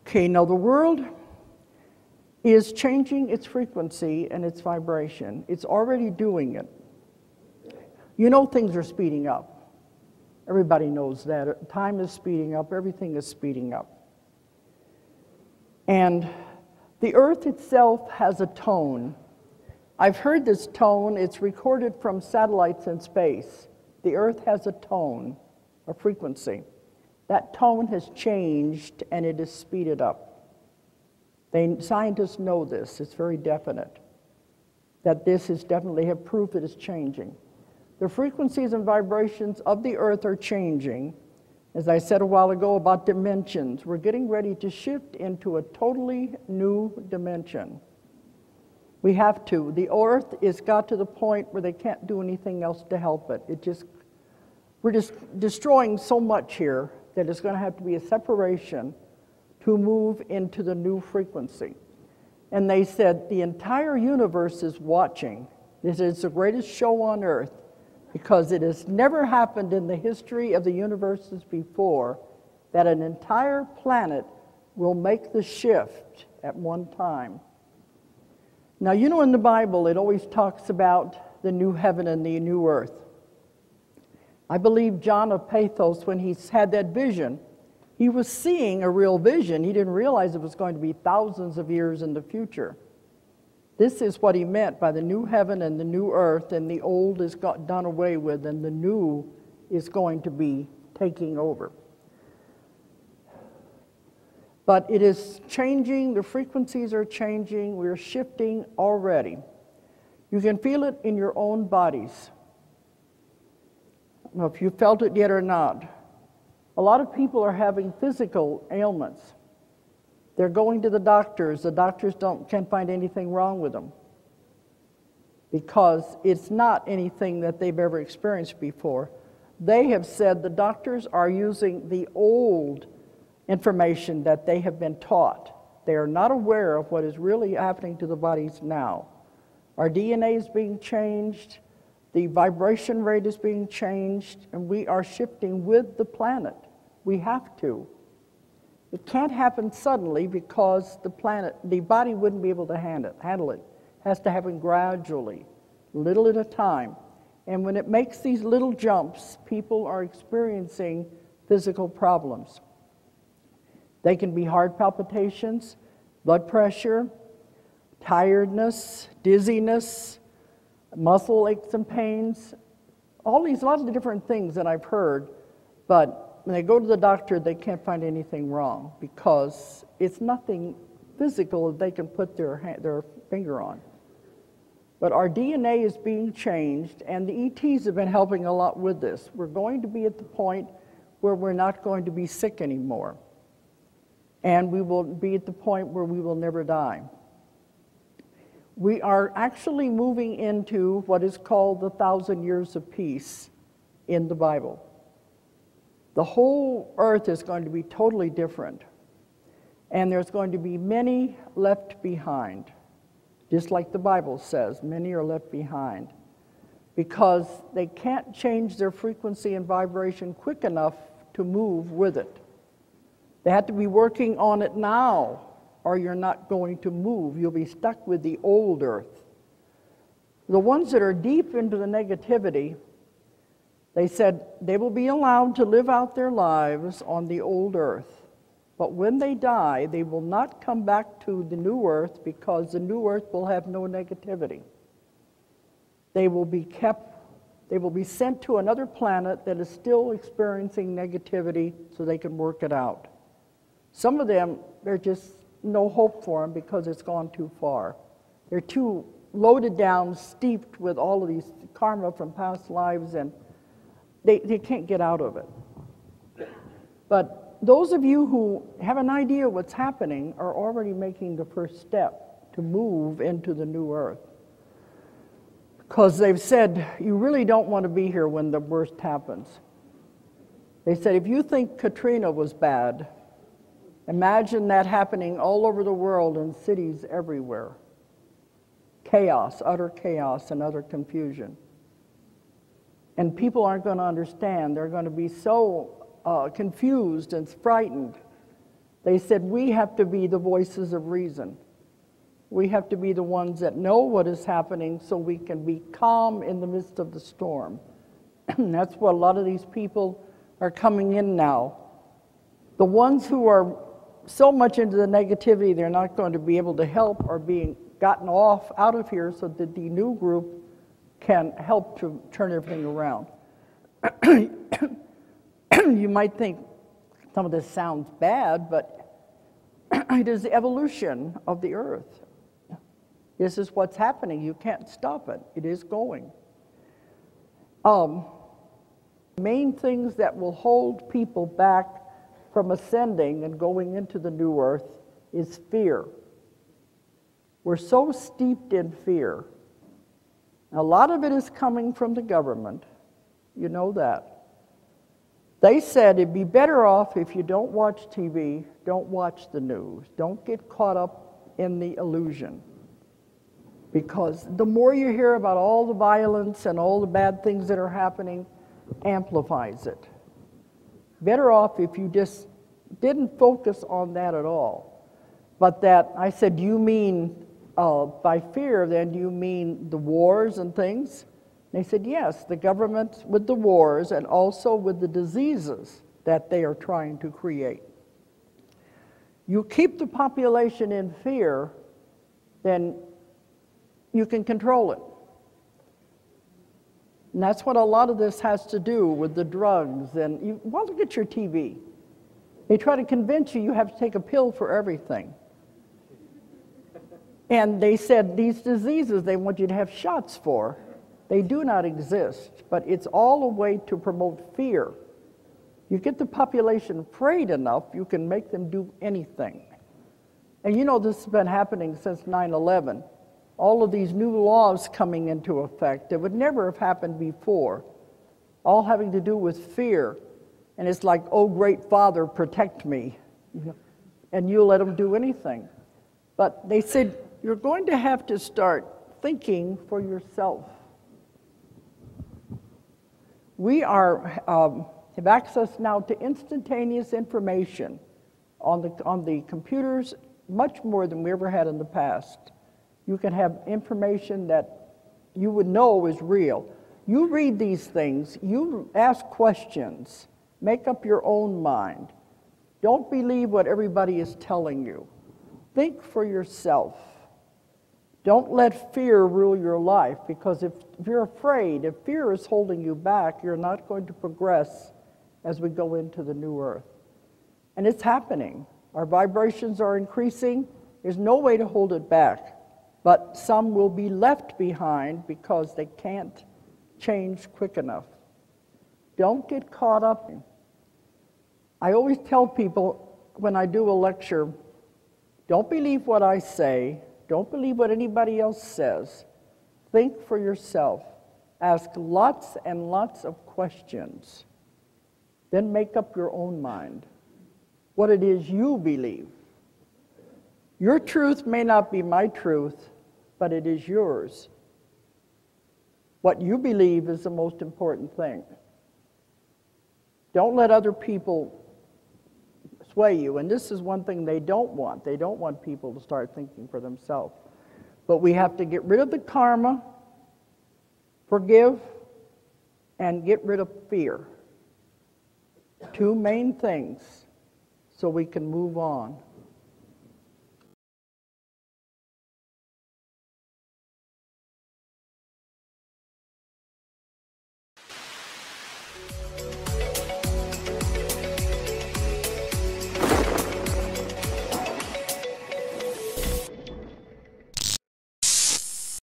Okay, now the world is changing its frequency and its vibration. It's already doing it. You know things are speeding up. Everybody knows that. Time is speeding up. Everything is speeding up. And the earth itself has a tone. I've heard this tone. It's recorded from satellites in space. The earth has a tone, a frequency. That tone has changed and it is speeded up. Scientists know this. It's very definite. That this is definitely have proof it is changing. The frequencies and vibrations of the earth are changing. As I said a while ago about dimensions, we're getting ready to shift into a totally new dimension. We have to. The earth has got to the point where they can't do anything else to help it. We're just destroying so much here that it's going to have to be a separation to move into the new frequency. And they said the entire universe is watching. This is the greatest show on earth because it has never happened in the history of the universes before that an entire planet will make the shift at one time. Now, you know in the Bible it always talks about the new heaven and the new earth. I believe John of Pathos, when he had that vision, he was seeing a real vision. He didn't realize it was going to be thousands of years in the future. This is what he meant by the new heaven and the new earth, and the old is done away with, and the new is going to be taking over. But it is changing. The frequencies are changing. We're shifting already. You can feel it in your own bodies. I don't know if you felt it yet or not. A lot of people are having physical ailments. They're going to the doctors. The doctors can't find anything wrong with them because it's not anything that they've ever experienced before. They have said the doctors are using the old information that they have been taught. They are not aware of what is really happening to the bodies now. Our DNA is being changed. The vibration rate is being changed, and we are shifting with the planet. We have to. It can't happen suddenly because the body wouldn't be able to handle it. It has to happen gradually, little at a time. And when it makes these little jumps, people are experiencing physical problems. They can be heart palpitations, blood pressure, tiredness, dizziness, muscle aches and pains, lots of different things that I've heard, but when they go to the doctor, they can't find anything wrong because it's nothing physical that they can put their finger on. But our DNA is being changed, and the ETs have been helping a lot with this. We're going to be at the point where we're not going to be sick anymore, and we will be at the point where we will never die. We are actually moving into what is called the 1,000 years of peace in the Bible. The whole earth is going to be totally different, and there's going to be many left behind. Just like the Bible says, many are left behind because they can't change their frequency and vibration quick enough to move with it. They have to be working on it now, or you're not going to move. You'll be stuck with the old earth. The ones that are deep into the negativity, they said they will be allowed to live out their lives on the old earth. But when they die, they will not come back to the new earth because the new earth will have no negativity. They will be sent to another planet that is still experiencing negativity so they can work it out. Some of them, there's just no hope for them because it's gone too far. They're too loaded down, steeped with all of these karma from past lives, and they can't get out of it. But those of you who have an idea what's happening are already making the first step to move into the new earth. Because they've said, you really don't want to be here when the worst happens. They said, if you think Katrina was bad, Imagine that happening all over the world in cities everywhere. Chaos, utter chaos and utter confusion. And people aren't going to understand. They're going to be so confused and frightened. They said, we have to be the voices of reason. We have to be the ones that know what is happening so we can be calm in the midst of the storm. That's what a lot of these people are coming in now. The ones who are so much into the negativity they're not going to be able to help are being gotten out of here so that the new group can help to turn everything around. You might think some of this sounds bad, but it is the evolution of the earth. This is what's happening. You can't stop it. It is going. Main things that will hold people back from ascending and going into the new earth is fear. We're so steeped in fear. A lot of it is coming from the government. You know that. They said it'd be better off if you don't watch TV, don't watch the news, don't get caught up in the illusion. Because the more you hear about all the violence and all the bad things that are happening, amplifies it. Better off if you just didn't focus on that at all. But that, I said, do you mean by fear, then do you mean the wars and things? They said, yes, the government with the wars and also with the diseases that they are trying to create. You keep the population in fear, then you can control it. And that's what a lot of this has to do with the drugs. And well, look at your TV. They try to convince you have to take a pill for everything. And they said these diseases they want you to have shots for, they do not exist, but it's all a way to promote fear. You get the population afraid enough, you can make them do anything. And you know this has been happening since 9/11. All of these new laws coming into effect that would never have happened before, all having to do with fear. And it's like, oh, great Father, protect me. And you let them do anything. But they said, you're going to have to start thinking for yourself. We have access now to instantaneous information on the computers, much more than we ever had in the past. You can have information that you would know is real. You read these things, you ask questions, make up your own mind. Don't believe what everybody is telling you. Think for yourself. Don't let fear rule your life, because if you're afraid, if fear is holding you back, you're not going to progress as we go into the new earth. And it's happening. Our vibrations are increasing. There's no way to hold it back. But some will be left behind because they can't change quick enough. Don't get caught up. I always tell people when I do a lecture, don't believe what I say, don't believe what anybody else says. Think for yourself. Ask lots and lots of questions. Then make up your own mind what it is you believe. Your truth may not be my truth, but it is yours. What you believe is the most important thing. Don't let other people sway you. And this is one thing they don't want. They don't want people to start thinking for themselves. But we have to get rid of the karma, forgive, and get rid of fear. Two main things so we can move on.